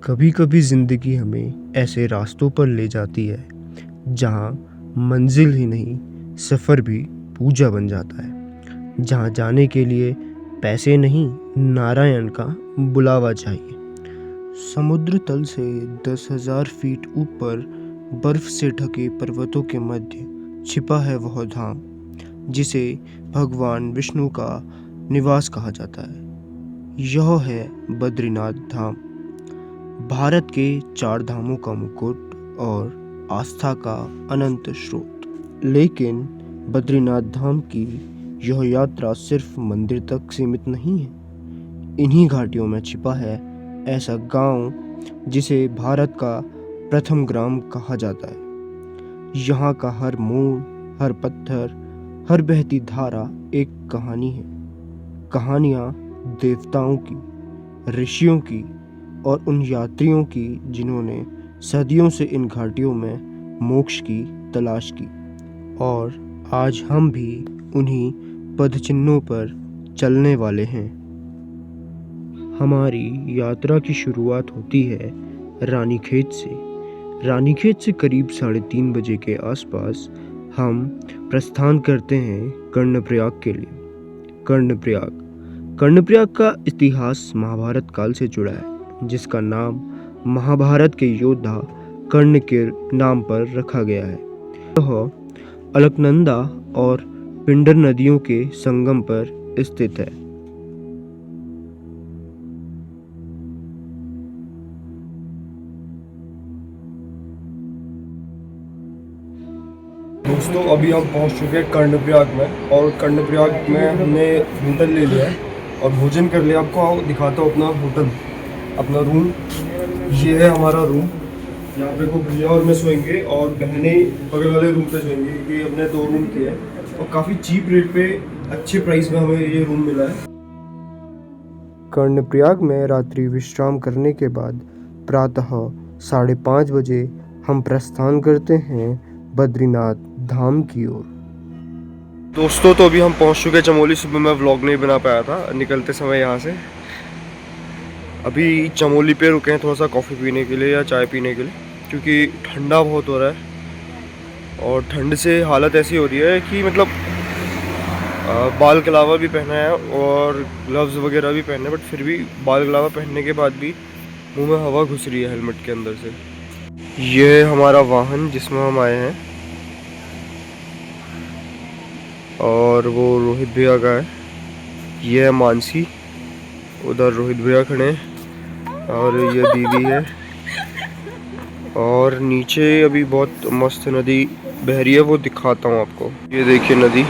कभी कभी ज़िंदगी हमें ऐसे रास्तों पर ले जाती है जहाँ मंजिल ही नहीं सफ़र भी पूजा बन जाता है। जहाँ जाने के लिए पैसे नहीं, नारायण का बुलावा चाहिए। समुद्र तल से 10,000 फीट ऊपर बर्फ से ढके पर्वतों के मध्य छिपा है वह धाम जिसे भगवान विष्णु का निवास कहा जाता है। यह है बद्रीनाथ धाम, भारत के 4 धामों का मुकुट और आस्था का अनंत स्रोत। लेकिन बद्रीनाथ धाम की यह यात्रा सिर्फ मंदिर तक सीमित नहीं है। इन्हीं घाटियों में छिपा है ऐसा गांव जिसे भारत का प्रथम ग्राम कहा जाता है। यहाँ का हर मोड़, हर पत्थर, हर बहती धारा एक कहानी है। कहानियाँ देवताओं की, ऋषियों की और उन यात्रियों की जिन्होंने सदियों से इन घाटियों में मोक्ष की तलाश की। और आज हम भी उन्हीं पदचिन्हों पर चलने वाले हैं। हमारी यात्रा की शुरुआत होती है रानीखेत से। रानीखेत से करीब 3:30 बजे के आसपास हम प्रस्थान करते हैं कर्णप्रयाग के लिए। कर्णप्रयाग का इतिहास महाभारत काल से जुड़ा है, जिसका नाम महाभारत के योद्धा कर्ण के नाम पर रखा गया है। यह अलकनंदा और पिंडर नदियों के संगम पर स्थित है। दोस्तों, अभी हम पहुंच चुके हैं कर्णप्रयाग में और कर्णप्रयाग में हमने होटल ले लिया है और भोजन कर लिया। आपको आओ दिखाता हूँ अपना होटल, अपना रूम। ये है हमारा रूम। यहाँ पे को भैया और मैं सोएंगे और बहनें बगल वाले रूम पे सोएंगी, क्योंकि हमने 2 रूम किए हैं और काफ़ी चीप रेट पे अच्छे प्राइस में हमें ये रूम मिला है। कर्णप्रयाग में रात्रि विश्राम करने के बाद प्रातः 5:30 बजे हम प्रस्थान करते हैं बद्रीनाथ धाम की ओर। दोस्तों, तो अभी हम पहुंच चुके हैं चमोली। सुबह मैं व्लॉग नहीं बना पाया था निकलते समय यहाँ से। अभी चमोली पे रुके हैं थोड़ा सा कॉफ़ी पीने के लिए या चाय पीने के लिए, क्योंकि ठंडा बहुत हो रहा है और ठंड से हालत ऐसी हो रही है कि मतलब बाल कलावा भी पहना है और ग्लव्स वगैरह भी पहने हैं, बट फिर भी बाल कलावा पहनने के बाद भी मुंह में हवा घुस रही है हेलमेट के अंदर से। ये है हमारा वाहन जिसमें हम आए हैं और वो रोहित भैया का है। ये है मानसी, उधर रोहित भैया खड़े हैं और ये दीदी है। और नीचे अभी बहुत मस्त नदी बह रही है, वो दिखाता हूँ आपको। ये देखिए नदी।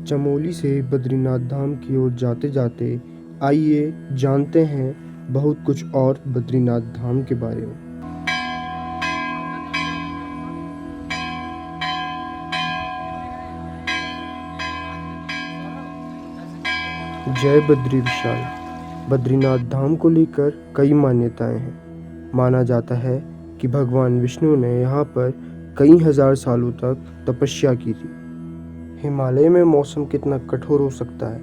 चमोली से बद्रीनाथ धाम की ओर जाते जाते आइए जानते हैं बहुत कुछ और बद्रीनाथ धाम के बारे में। जय बद्री विशाल। बद्रीनाथ धाम को लेकर कई मान्यताएं हैं। माना जाता है कि भगवान विष्णु ने यहाँ पर कई हजार सालों तक तपस्या की थी। हिमालय में मौसम कितना कठोर हो सकता है,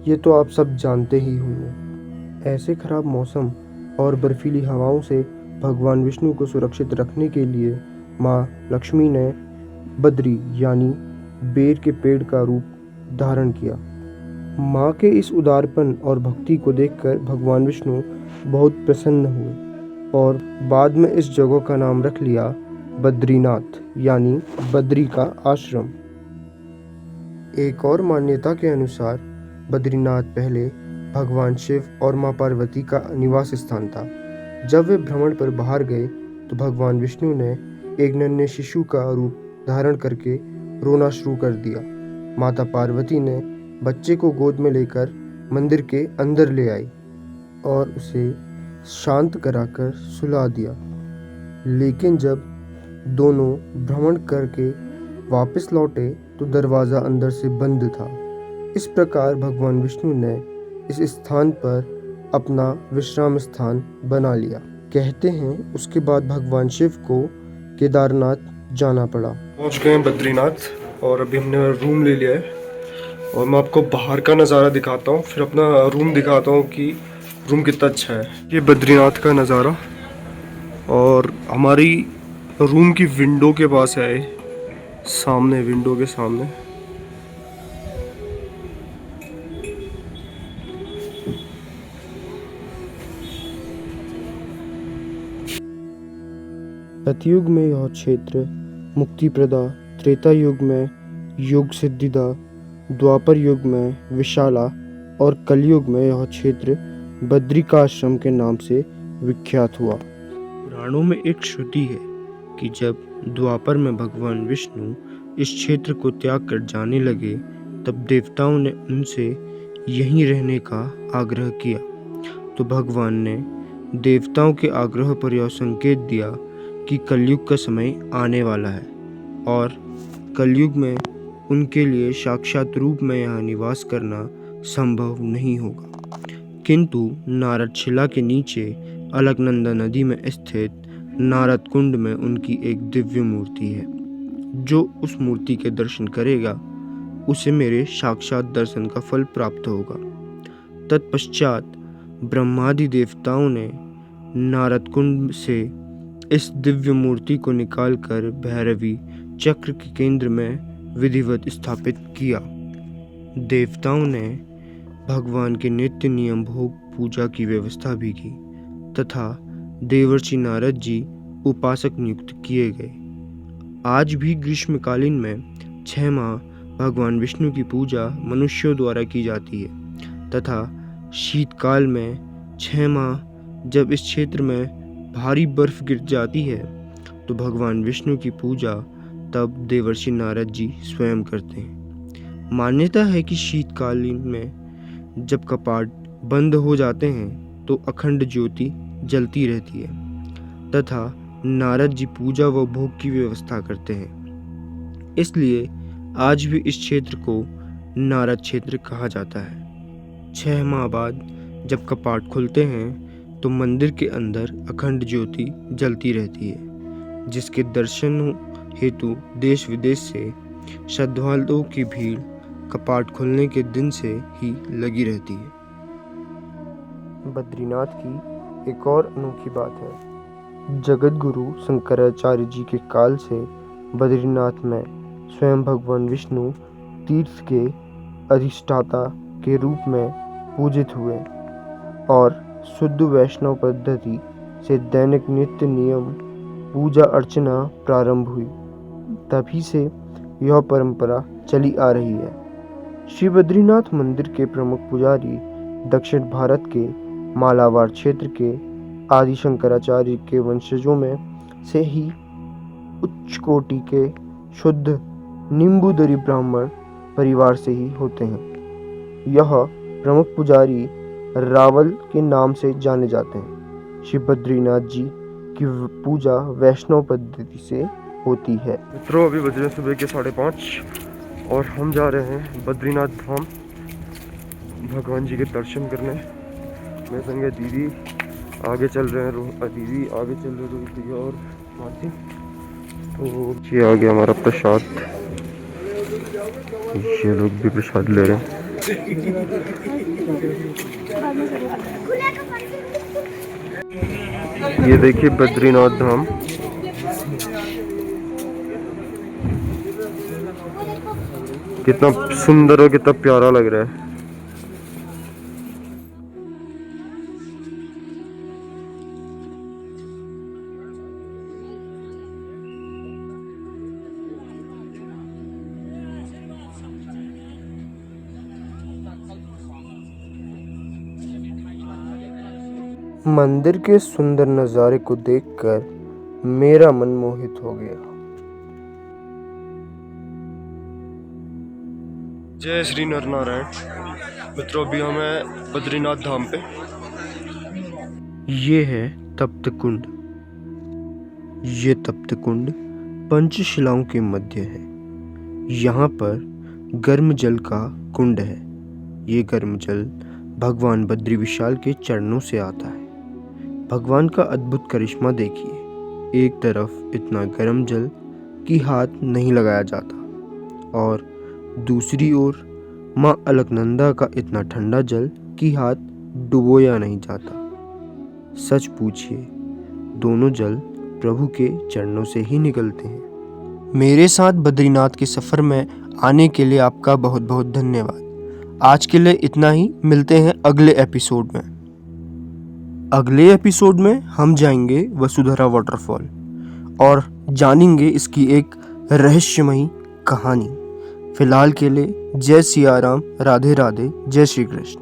ये तो आप सब जानते ही होंगे। ऐसे खराब मौसम और बर्फीली हवाओं से भगवान विष्णु को सुरक्षित रखने के लिए माँ लक्ष्मी ने बद्री यानी बेर के पेड़ का रूप धारण किया। माँ के इस उदारपन और भक्ति को देखकर भगवान विष्णु बहुत प्रसन्न हुए और बाद में इस जगह का नाम रख लिया बद्रीनाथ यानी बद्री का आश्रम। एक और मान्यता के अनुसार बद्रीनाथ पहले भगवान शिव और माँ पार्वती का निवास स्थान था। जब वे भ्रमण पर बाहर गए तो भगवान विष्णु ने एक नन्हे शिशु का रूप धारण करके रोना शुरू कर दिया। माता पार्वती ने बच्चे को गोद में लेकर मंदिर के अंदर ले आई और उसे शांत कराकर सुला दिया। लेकिन जब दोनों भ्रमण करके वापस लौटे तो दरवाज़ा अंदर से बंद था। इस प्रकार भगवान विष्णु ने इस स्थान पर अपना विश्राम स्थान बना लिया। कहते हैं उसके बाद भगवान शिव को केदारनाथ जाना पड़ा। पहुंच गए हैं बद्रीनाथ और अभी हमने रूम ले लिया है और मैं आपको बाहर का नज़ारा दिखाता हूँ, फिर अपना रूम दिखाता हूँ कि रूम कितना अच्छा है। ये बद्रीनाथ का नज़ारा और हमारी रूम की विंडो के पास है ये, सामने विंडो के सामने। सतयुग में यह क्षेत्र मुक्ति प्रदा, त्रेता युग में योग सिद्धिदा, द्वापर युग में विशाला और कलयुग में यह क्षेत्र बद्रिकाश्रम के नाम से विख्यात हुआ। पुराणों में एक श्रुति है कि जब द्वापर में भगवान विष्णु इस क्षेत्र को त्याग कर जाने लगे तब देवताओं ने उनसे यहीं रहने का आग्रह किया, तो भगवान ने देवताओं के आग्रह पर यह संकेत दिया कि कलयुग का समय आने वाला है और कलयुग में उनके लिए साक्षात रूप में यहाँ निवास करना संभव नहीं होगा। किंतु नारद शिला के नीचे अलकनंदा नदी में स्थित नारद कुंड में उनकी एक दिव्य मूर्ति है। जो उस मूर्ति के दर्शन करेगा उसे मेरे साक्षात दर्शन का फल प्राप्त होगा। तत्पश्चात ब्रह्मादि देवताओं ने नारद कुंड से इस दिव्य मूर्ति को निकालकर भैरवी चक्र के केंद्र में विधिवत स्थापित किया। देवताओं ने भगवान के नित्य नियम भोग पूजा की व्यवस्था भी की तथा देवर्षि नारद जी उपासक नियुक्त किए गए। आज भी ग्रीष्मकालीन में 6 माह भगवान विष्णु की पूजा मनुष्यों द्वारा की जाती है तथा शीतकाल में 6 माह जब इस क्षेत्र में भारी बर्फ गिर जाती है तो भगवान विष्णु की पूजा तब देवर्षि नारद जी स्वयं करते हैं। मान्यता है कि शीतकालीन में जब कपाट बंद हो जाते हैं तो अखंड ज्योति जलती रहती है तथा नारद जी पूजा व भोग की व्यवस्था करते हैं। इसलिए आज भी इस क्षेत्र को नारद क्षेत्र कहा जाता है। 6 माह बाद जब कपाट खुलते हैं तो मंदिर के अंदर अखंड ज्योति जलती रहती है, जिसके दर्शन हेतु देश विदेश से श्रद्धालुओं की भीड़ कपाट खुलने के दिन से ही लगी रहती है। बद्रीनाथ की एक और अनोखी बात है। जगत गुरु शंकराचार्य जी के काल से बद्रीनाथ में स्वयं भगवान विष्णु तीर्थ के अधिष्ठाता के रूप में पूजित हुए और शुद्ध वैष्णव पद्धति से दैनिक नित्य नियम पूजा अर्चना प्रारंभ हुई। तभी से यह परंपरा चली आ रही है। श्री बद्रीनाथ मंदिर के प्रमुख पुजारी दक्षिण भारत के मालाबार क्षेत्र के आदि शंकराचार्य के वंशजों में से ही उच्च कोटि के शुद्ध निम्बूदरी ब्राह्मण परिवार से ही होते हैं। यह प्रमुख पुजारी रावल के नाम से जाने जाते हैं। श्री बद्रीनाथ जी की पूजा वैष्णव पद्धति से होती है। मित्रों, अभी बज रहे सुबह के 5:30 और हम जा रहे हैं बद्रीनाथ धाम भगवान जी के दर्शन करने। मेरे संगे दीदी आगे चल रहे हैं, दीदी आगे चल रहे रोहित भैया और मासी। तो ये आ गया हमारा प्रसाद, ये लोग भी प्रसाद ले रहे हैं। ये देखिए बद्रीनाथ धाम। कितना सुंदर और कितना प्यारा लग रहा है। मंदिर के सुंदर नज़ारे को देखकर मेरा मन मोहित हो गया। जय श्री नरनारायण। मित्रों, अभी हम हैं बद्रीनाथ धाम पे। ये है तप्त कुंड। ये तप्त कुंड पंचशिलाओं के मध्य है। यहाँ पर गर्म जल का कुंड है। ये गर्म जल भगवान बद्री विशाल के चरणों से आता है। भगवान का अद्भुत करिश्मा देखिए। एक तरफ इतना गर्म जल कि हाथ नहीं लगाया जाता और दूसरी ओर माँ अलकनंदा का इतना ठंडा जल कि हाथ डुबोया नहीं जाता। सच पूछिए, दोनों जल प्रभु के चरणों से ही निकलते हैं। मेरे साथ बद्रीनाथ के सफ़र में आने के लिए आपका बहुत बहुत धन्यवाद। आज के लिए इतना ही, मिलते हैं अगले एपिसोड में। अगले एपिसोड में हम जाएंगे वसुधरा वाटरफॉल और जानेंगे इसकी एक रहस्यमयी कहानी। फिलहाल के लिए जय सिया राम, राधे राधे, जय श्री कृष्ण।